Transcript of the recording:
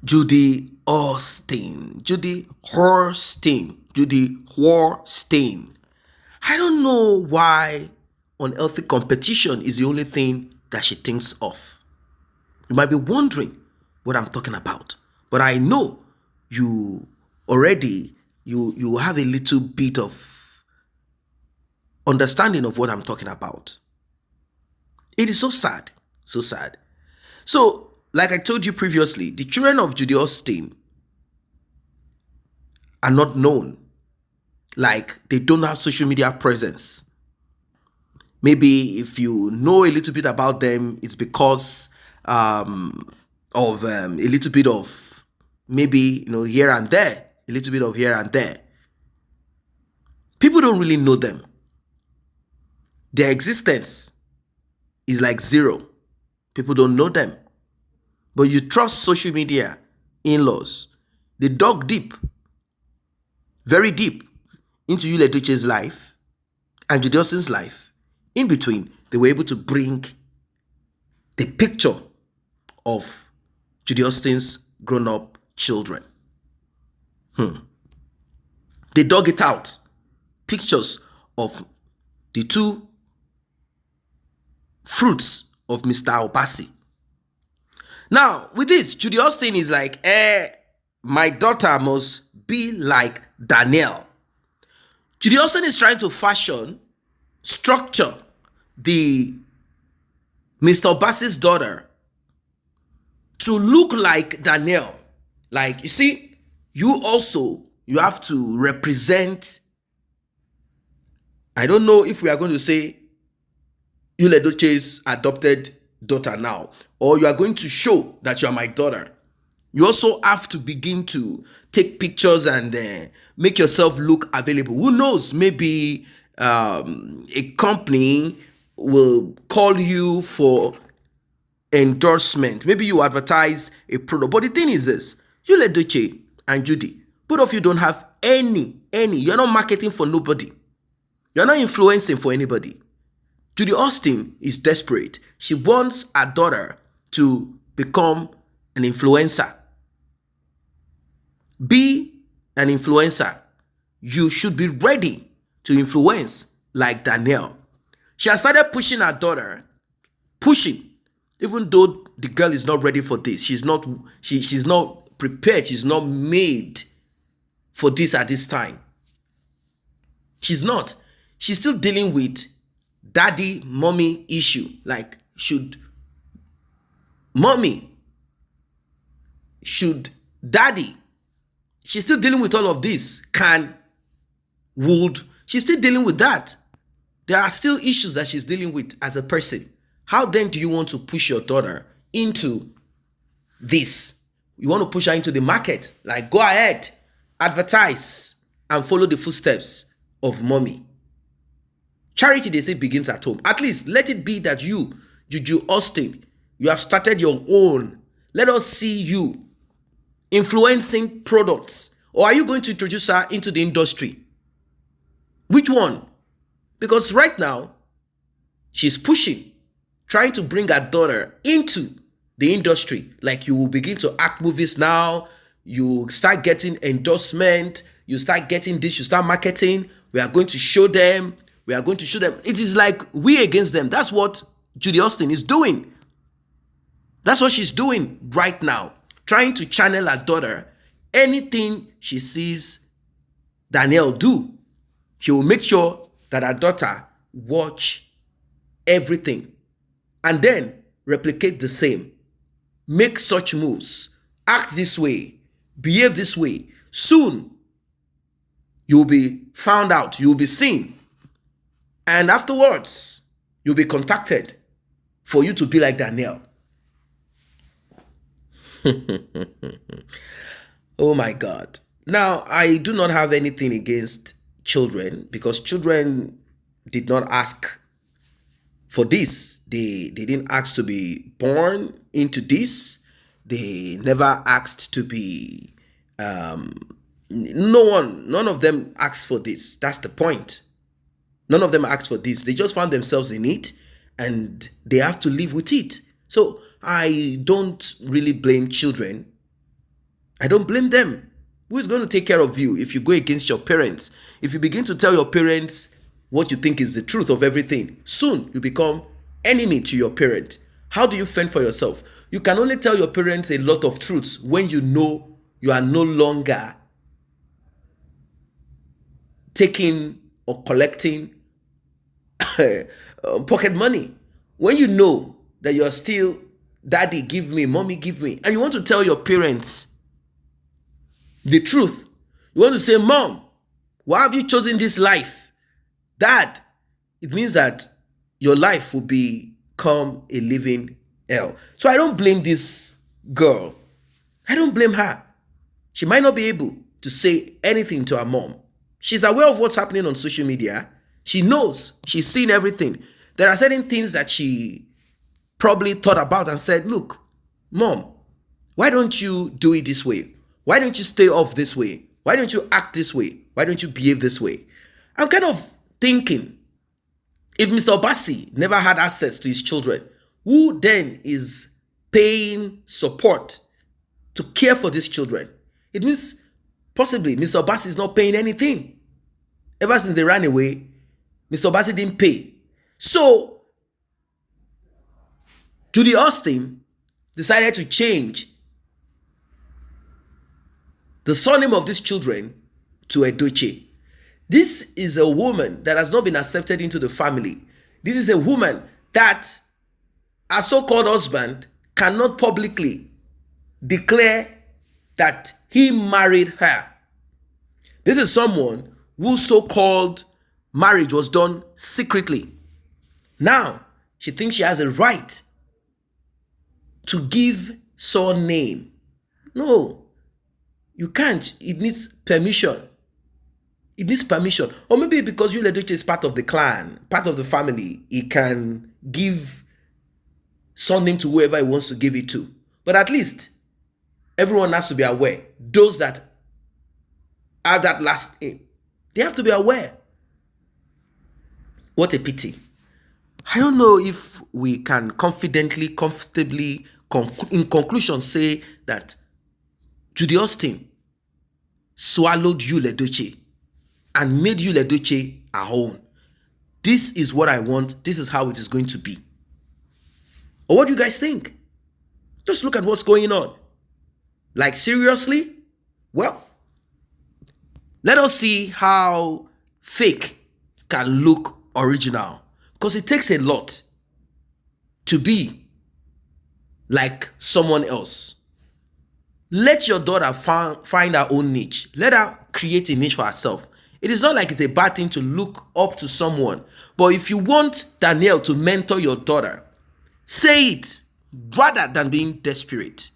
Judy Austin, Judy Horstein, Judy Horstein. I don't know why unhealthy competition is the only thing that she thinks of. You might be wondering what I'm talking about, but I know you already you have a little bit of understanding of what I'm talking about. It is so sad, so sad. So, like I told you previously, the children of Judy Austin are not known. Like, they don't have social media presence. Maybe if you know a little bit about them, it's because of a little bit of maybe, here and there, a little bit of here and there. People don't really know them. Their existence is like zero. People don't know them. But you trust social media in-laws. They dug deep, very deep, into Edochie's life and Judy Austin's life. In between, they were able to bring the picture of Judy Austin's grown-up children. They dug it out. Pictures of the two fruits of Mr. Obasi. Now, with this, Judy Austin is like, my daughter must be like Danielle. Judy Austin is trying to structure the Mr. Obasi's daughter to look like Danielle. Like, you see, you have to represent, I don't know if we are going to say Edochie's adopted daughter now, or you are going to show that you are my daughter. You also have to begin to take pictures and make yourself look available. Who knows, maybe a company will call you for endorsement. Maybe you advertise a product. But the thing is this, Edochie and Judy, both of you don't have any. You're not marketing for nobody. You're not influencing for anybody. Judy Austin is desperate. She wants her daughter to become an influencer. Be an influencer. You should be ready to influence like Danielle. She has started pushing her daughter, even though the girl is not ready for this. She's not prepared. She's not made for this at this time. She's not. She's still dealing with daddy, mommy issue. Like, should daddy, she's still dealing with all of this. She's still dealing with that. There are still issues that she's dealing with as a person. How then do you want to push your daughter into this? You want to push her into the market. Like, go ahead, advertise and follow the footsteps of mommy. Charity, they say, begins at home. At least let it be that you, Judy Austin, you have started your own. Let us see you influencing products. Or are you going to introduce her into the industry? Which one? Because right now, she's pushing, trying to bring her daughter into the industry. Like, you will begin to act movies now. You start getting endorsement. You start getting this. You start marketing. We are going to show them. We are going to show them. It is like we against them. That's what Judy Austin is doing. That's what she's doing right now. Trying to channel her daughter. Anything she sees Danielle do, she will make sure that her daughter watch everything and then replicate the same. Make such moves. Act this way. Behave this way. Soon, you'll be found out. You'll be seen. And afterwards, you'll be contacted for you to be like Danielle. Oh my God. Now, I do not have anything against children because children did not ask for this. They didn't ask to be born into this. They never asked to be, none of them asked for this. That's the point. None of them asked for this. They just found themselves in it and they have to live with it. So I don't really blame children I don't blame them. Who is going to take care of you if you go against your parents? If you begin to tell your parents what you think is the truth of everything, soon you become enemy to your parent. How do you fend for yourself? You can only tell your parents a lot of truths when you know you are no longer taking or collecting pocket money. When you know that you're still, daddy give me, mommy give me, and you want to tell your parents the truth. You want to say, mom, why have you chosen this life? Dad, it means that your life will become a living hell. So I don't blame this girl. I don't blame her. She might not be able to say anything to her mom. She's aware of what's happening on social media. She knows. She's seen everything. There are certain things that she probably thought about and said, look, mom, why don't you do it this way? Why don't you stay off this way? Why don't you act this way? Why don't you behave this way? I'm kind of thinking, if Mr. Obasi never had access to his children, who then is paying support to care for these children? It means possibly Mr. Obasi is not paying anything. Ever since they ran away, Mr. Obasi didn't pay. So, Judy Austin decided to change the surname of these children to Edochie. This is a woman that has not been accepted into the family. This is a woman that her so-called husband cannot publicly declare that he married her. This is someone whose so-called marriage was done secretly. Now, she thinks she has a right to give surname. No. You can't. It needs permission. It needs permission. Or maybe because Edochie is part of the clan, part of the family, he can give surname to whoever he wants to give it to. But at least everyone has to be aware. Those that have that last name, they have to be aware. What a pity. I don't know if we can confidently, comfortably, in conclusion, say that Judy Austin swallowed Edochie and made Edochie her own. This is what I want. This is how it is going to be. Or what do you guys think? Just look at what's going on. Like, seriously? Well, let us see how fake can look original. Because it takes a lot to be like someone else. Let your daughter find her own niche. Let her create a niche for herself. It is not like it's a bad thing to look up to someone. But if you want Danielle to mentor your daughter, say it rather than being desperate.